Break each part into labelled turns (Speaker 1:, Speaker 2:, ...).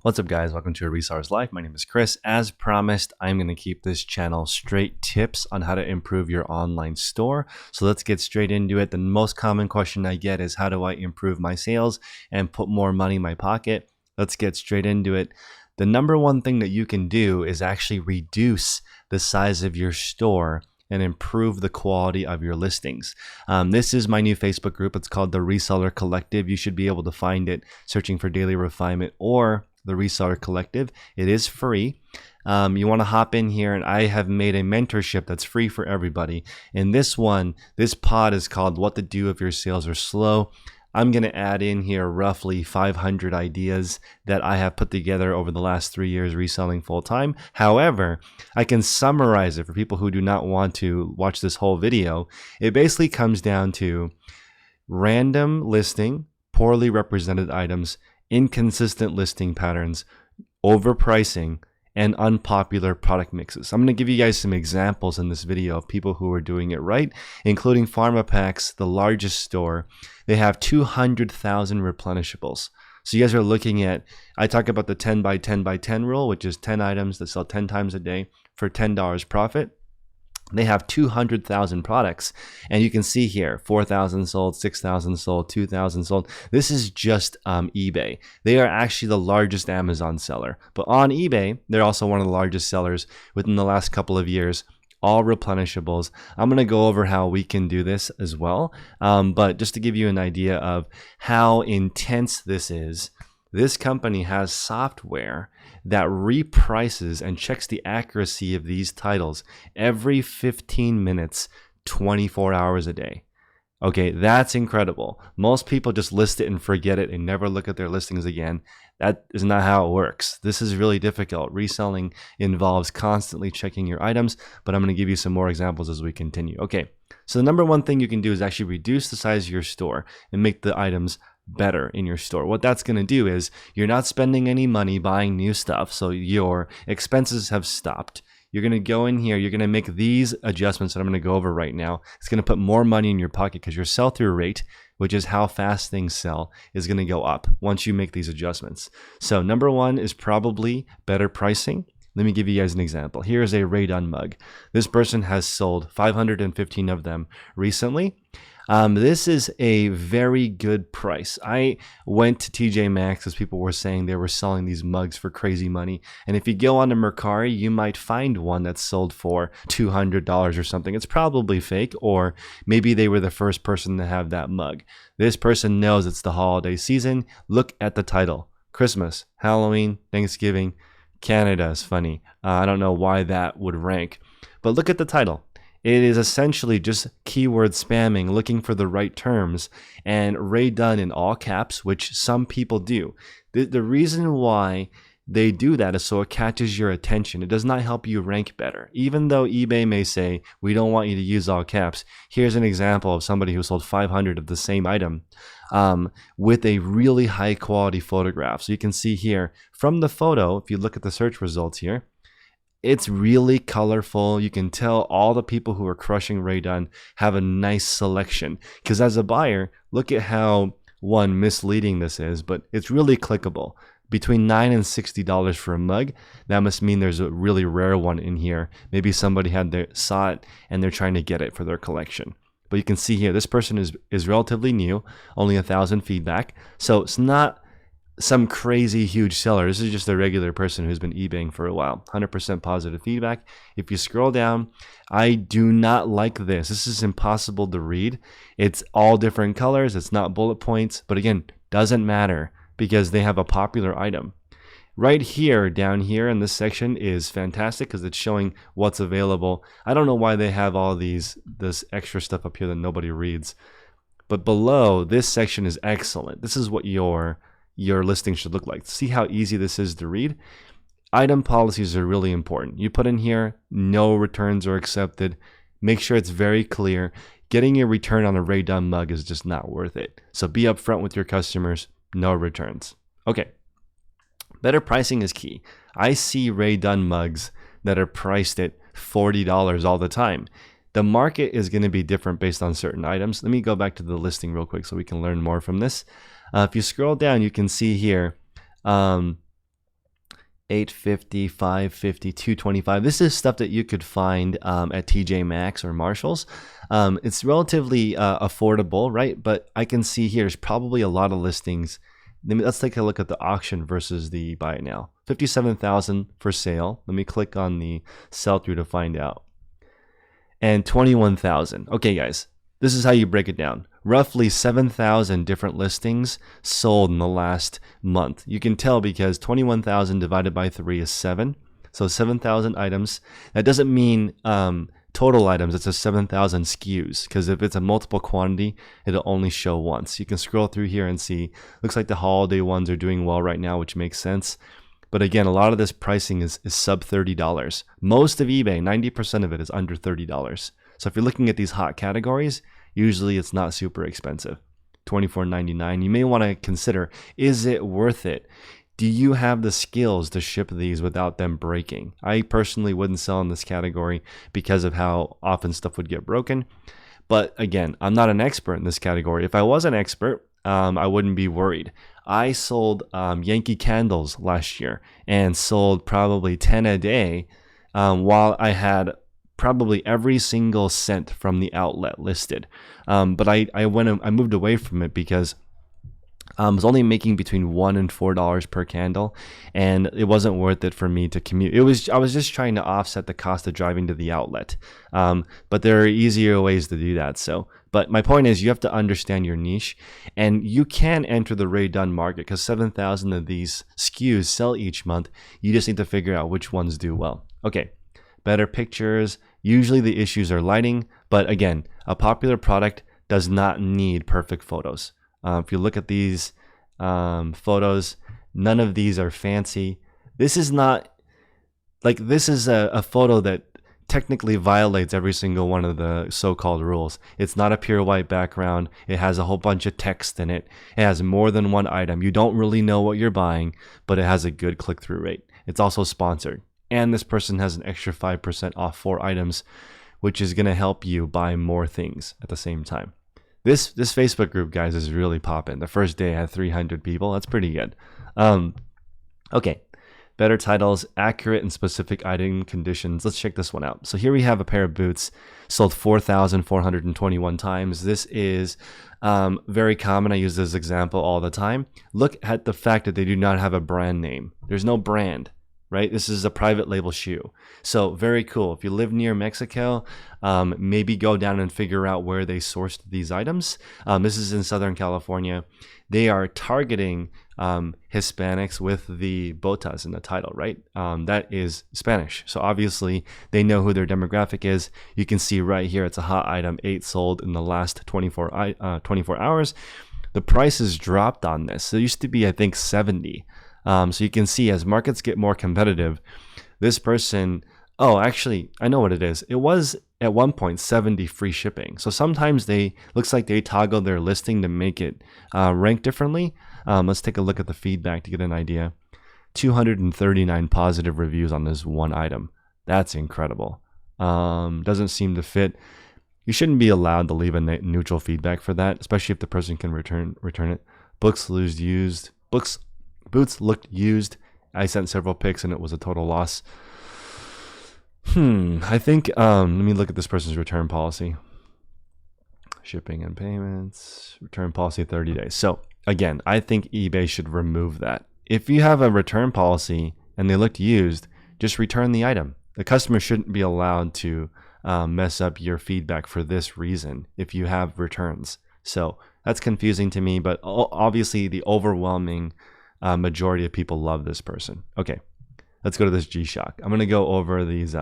Speaker 1: What's up, guys? Welcome to A Reseller's Life. My name is Chris. As promised, I'm going to keep this channel straight tips on how to improve your online store. So let's get straight into it. The most common question I get is, how do I improve my sales and put more money in my pocket? Let's get straight into it. The number one thing that you can do is actually reduce the size of your store and improve the quality of your listings. This is my new Facebook group. It's called the Reseller Collective. You should be able to find it searching for Daily Refinement or the Reseller Collective. It is free. You want to hop in here, and I have made a mentorship that's free for everybody. In this pod is called What to Do If Your Sales Are Slow. I'm going to add in here roughly 500 ideas that I have put together over the last 3 years reselling full time. However, I can summarize it for people who do not want to watch this whole video. It basically comes down to random listing, poorly represented items, inconsistent listing patterns, overpricing, and unpopular product mixes. I'm going to give you guys some examples in this video of people who are doing it right, including PharmaPacks, the largest store. They have 200,000 replenishables. So you guys are looking at, I talk about the 10 by 10 by 10 rule, which is 10 items that sell 10 times a day for $10 profit. They have 200,000 products, and you can see here 4,000 sold, 6,000 sold, 2,000 sold. This is just eBay. They are actually the largest Amazon seller, but on eBay, they're also one of the largest sellers within the last couple of years. All replenishables. I'm going to go over how we can do this as well, but just to give you an idea of how intense this is, this company has software that reprices and checks the accuracy of these titles every 15 minutes, 24 hours a day. Okay, that's incredible. Most people just list it and forget it and never look at their listings again. That is not how it works. This is really difficult. Reselling involves constantly checking your items, but I'm going to give you some more examples as we continue. Okay, so the number one thing you can do is actually reduce the size of your store and make the items better in your store. What that's going to do is you're not spending any money buying new stuff, so your expenses have stopped. You're going to go in here, you're going to make these adjustments that I'm going to go over right now. It's going to put more money in your pocket because your sell-through rate, which is how fast things sell, is going to go up once you make these adjustments. So number one is probably better pricing. Let me give you guys an example. Here is a Ray Dunn mug. This person has sold 515 of them recently. This is a very good price. I went to TJ Maxx as people were saying they were selling these mugs for crazy money. And if you go on to Mercari, you might find one that's sold for $200 or something. It's probably fake, or maybe they were the first person to have that mug. This person knows it's the holiday season. Look at the title: Christmas, Halloween, Thanksgiving, Canada is funny. I don't know why that would rank, but look at the title. It is essentially just keyword spamming, looking for the right terms, and Ray Dunn in all caps, which some people do. The reason why they do that is so it catches your attention. It does not help you rank better. Even though eBay may say, we don't want you to use all caps, here's an example of somebody who sold 500 of the same item with a really high quality photograph. So you can see here from the photo, if you look at the search results here, it's really colorful. You can tell all the people who are crushing Ray Dunn have a nice selection. Because as a buyer, look at how, one, misleading this is, but it's really clickable. Between $9 and $60 for a mug. That must mean there's a really rare one in here. Maybe somebody saw it and they're trying to get it for their collection. But you can see here, this person is relatively new, only 1,000 feedback. So it's not some crazy huge seller. This is just a regular person who's been eBaying for a while. 100% positive feedback. If you scroll down, I do not like this. This is impossible to read. It's all different colors. It's not bullet points. But again, doesn't matter because they have a popular item. Right here, down here in this section is fantastic because it's showing what's available. I don't know why they have all this extra stuff up here that nobody reads. But below, this section is excellent. This is what your listing should look like. See how easy this is to read? Item policies are really important. You put in here, no returns are accepted. Make sure it's very clear. Getting a return on a Ray Dunn mug is just not worth it. So be upfront with your customers, no returns. Okay, better pricing is key. I see Ray Dunn mugs that are priced at $40 all the time. The market is going to be different based on certain items. Let me go back to the listing real quick so we can learn more from this. If you scroll down, you can see here, $850, $550, $225. This is stuff that you could find at TJ Maxx or Marshall's. It's relatively affordable, right? But I can see here there's probably a lot of listings. Let's take a look at the auction versus the buy it now. 57,000 for sale. Let me click on the sell through to find out. And 21,000. Okay, guys, this is how you break it down. Roughly 7,000 different listings sold in the last month. You can tell because 21,000 divided by 3 is 7. So 7,000 items. That doesn't mean total items. It's a 7,000 SKUs, because if it's a multiple quantity, it'll only show once. You can scroll through here and see, looks like the holiday ones are doing well right now, which makes sense. But again, a lot of this pricing is sub $30. Most of eBay, 90% of it is under $30. So if you're looking at these hot categories, usually it's not super expensive. $24.99. You may want to consider, is it worth it? Do you have the skills to ship these without them breaking? I personally wouldn't sell in this category because of how often stuff would get broken. But again, I'm not an expert in this category. If I was an expert, I wouldn't be worried. I sold Yankee candles last year and sold probably 10 a day while I had probably every single scent from the outlet listed. But I moved away from it because I was only making between $1 and $4 per candle, and it wasn't worth it for me to commute. I was just trying to offset the cost of driving to the outlet. But there are easier ways to do that. But my point is, you have to understand your niche, and you can enter the Ray Dunn market because 7,000 of these SKUs sell each month. You just need to figure out which ones do well. Okay, better pictures. Usually the issues are lighting, but again, a popular product does not need perfect photos. If you look at these photos, none of these are fancy. This is not like, this is a photo that technically violates every single one of the so-called rules. It's not a pure white background. It has a whole bunch of text in it. It has more than one item. You don't really know what you're buying, but it has a good click-through rate. It's also sponsored. And this person has an extra 5% off 4 items, which is going to help you buy more things at the same time. This Facebook group, guys, is really popping. The first day I had 300 people. That's pretty good. Okay. Better titles, accurate and specific item conditions. Let's check this one out. So here we have a pair of boots sold 4,421 times. This is very common. I use this example all the time. Look at the fact that they do not have a brand name. There's no brand, right? This is a private label shoe. So very cool. If you live near Mexico, maybe go down and figure out where they sourced these items. This is in Southern California. They are targeting Hispanics with the botas in the title, right? That is Spanish. So obviously they know who their demographic is. You can see right here, it's a hot item, 8 sold in the last 24 hours. The price has dropped on this. So it used to be, I think, 70. So you can see as markets get more competitive, this person, oh, actually, I know what it is. It was at one point 70 free shipping. So sometimes looks like they toggle their listing to make it rank differently. Let's take a look at the feedback to get an idea. 239 positive reviews on this one item. That's incredible. Doesn't seem to fit. You shouldn't be allowed to leave a neutral feedback for that, especially if the person can return it. Boots looked used. I sent several pics and it was a total loss. I think, let me look at this person's return policy. Shipping and payments, return policy 30 days. So again, I think eBay should remove that. If you have a return policy and they looked used, just return the item. The customer shouldn't be allowed to mess up your feedback for this reason if you have returns. So that's confusing to me, but obviously the overwhelming majority of people love this person. Okay, let's go to this G-Shock. I'm going to go over these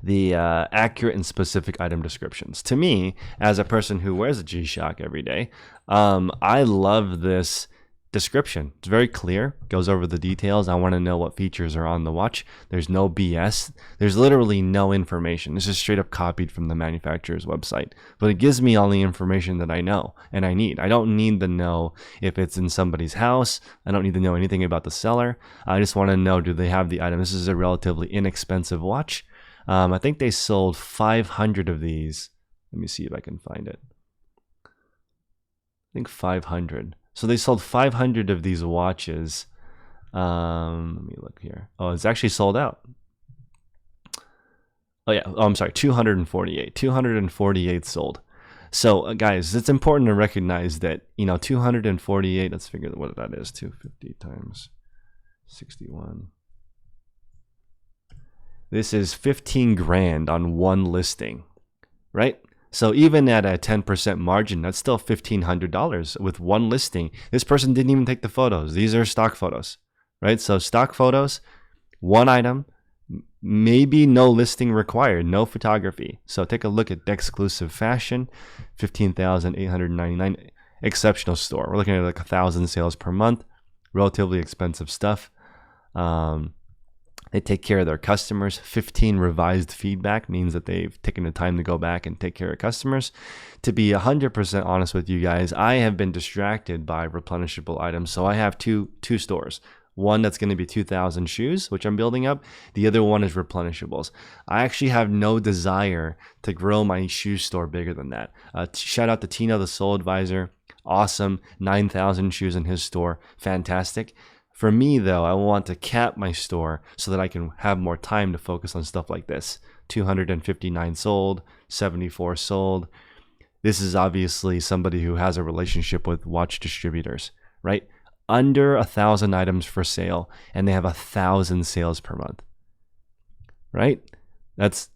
Speaker 1: the accurate and specific item descriptions. To me, as a person who wears a G-Shock every day, I love this description. It's very clear, goes over the details. I want to know what features are on the watch. There's no BS. There's literally no information. This is straight up copied from the manufacturer's website, but it gives me all the information that I know and I need. I don't need to know if it's in somebody's house. I don't need to know anything about the seller. I just want to know, do they have the item? This is a relatively inexpensive watch. I think they sold 500 of these. Let me see if I can find it. I think 500. So they sold 500 of these watches Let me look here. Oh, it's actually sold out. Oh yeah, oh, I'm sorry, 248. 248 sold. So guys, it's important to recognize that, you know, 248, let's figure out what that is. 250 times 61. This is 15 grand on one listing, right? So even at a 10% margin, that's still $1,500 with one listing. This person didn't even take the photos. These are stock photos, right? So stock photos, one item, maybe no listing required, no photography. So take a look at exclusive fashion, 15,899, exceptional store. We're looking at like 1,000 sales per month, relatively expensive stuff. They take care of their customers. 15 revised feedback means that they've taken the time to go back and take care of customers. To be 100% honest with you guys, I have been distracted by replenishable items. So I have two stores. One that's going to be 2,000 shoes, which I'm building up. The other one is replenishables. I actually have no desire to grow my shoe store bigger than that. Shout out to Tino, the Soul Advisor. Awesome. 9,000 shoes in his store. Fantastic. For me, though, I want to cap my store so that I can have more time to focus on stuff like this. 259 sold, 74 sold. This is obviously somebody who has a relationship with watch distributors, right? Under 1,000 items for sale, and they have 1,000 sales per month, right? That's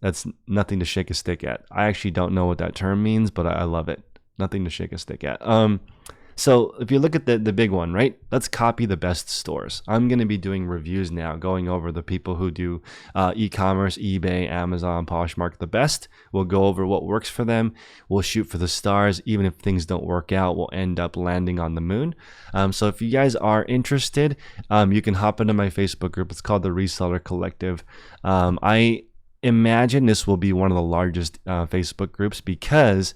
Speaker 1: nothing to shake a stick at. I actually don't know what that term means, but I love it. Nothing to shake a stick at. So if you look at the big one, right? Let's copy the best stores. I'm going to be doing reviews now, going over the people who do e-commerce, eBay, Amazon, Poshmark the best. We'll go over what works for them. We'll shoot for the stars. Even if things don't work out, we'll end up landing on the moon. So if you guys are interested, you can hop into my Facebook group. It's called the Reseller Collective. I imagine this will be one of the largest Facebook groups because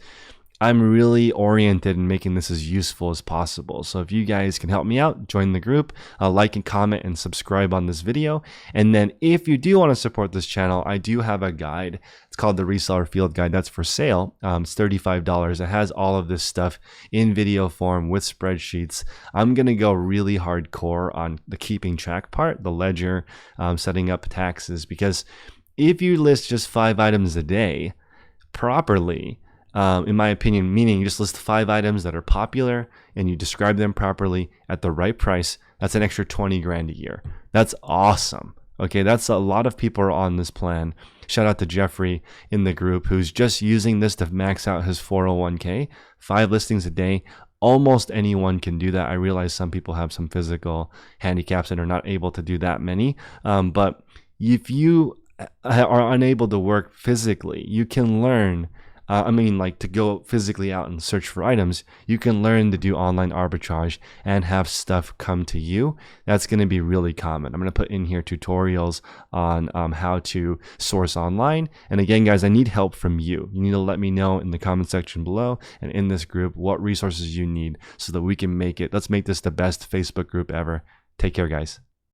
Speaker 1: I'm really oriented in making this as useful as possible. So if you guys can help me out, join the group, like and comment and subscribe on this video. And then if you do want to support this channel, I do have a guide. It's called the Reseller Field Guide. That's for sale. It's $35. It has all of this stuff in video form with spreadsheets. I'm going to go really hardcore on the keeping track part, the ledger, setting up taxes, because if you list just 5 items a day properly, in my opinion, meaning you just list 5 items that are popular and you describe them properly at the right price, that's an extra 20 grand a year. That's awesome. Okay, that's a lot of people are on this plan. Shout out to Jeffrey in the group who's just using this to max out his 401k. 5 listings a day. Almost anyone can do that. I realize some people have some physical handicaps and are not able to do that many. But if you are unable to work physically, you can learn like to go physically out and search for items, you can learn to do online arbitrage and have stuff come to you. That's going to be really common. I'm going to put in here tutorials on how to source online. And again, guys, I need help from you. You need to let me know in the comment section below and in this group what resources you need so that we can make it. Let's make this the best Facebook group ever. Take care, guys.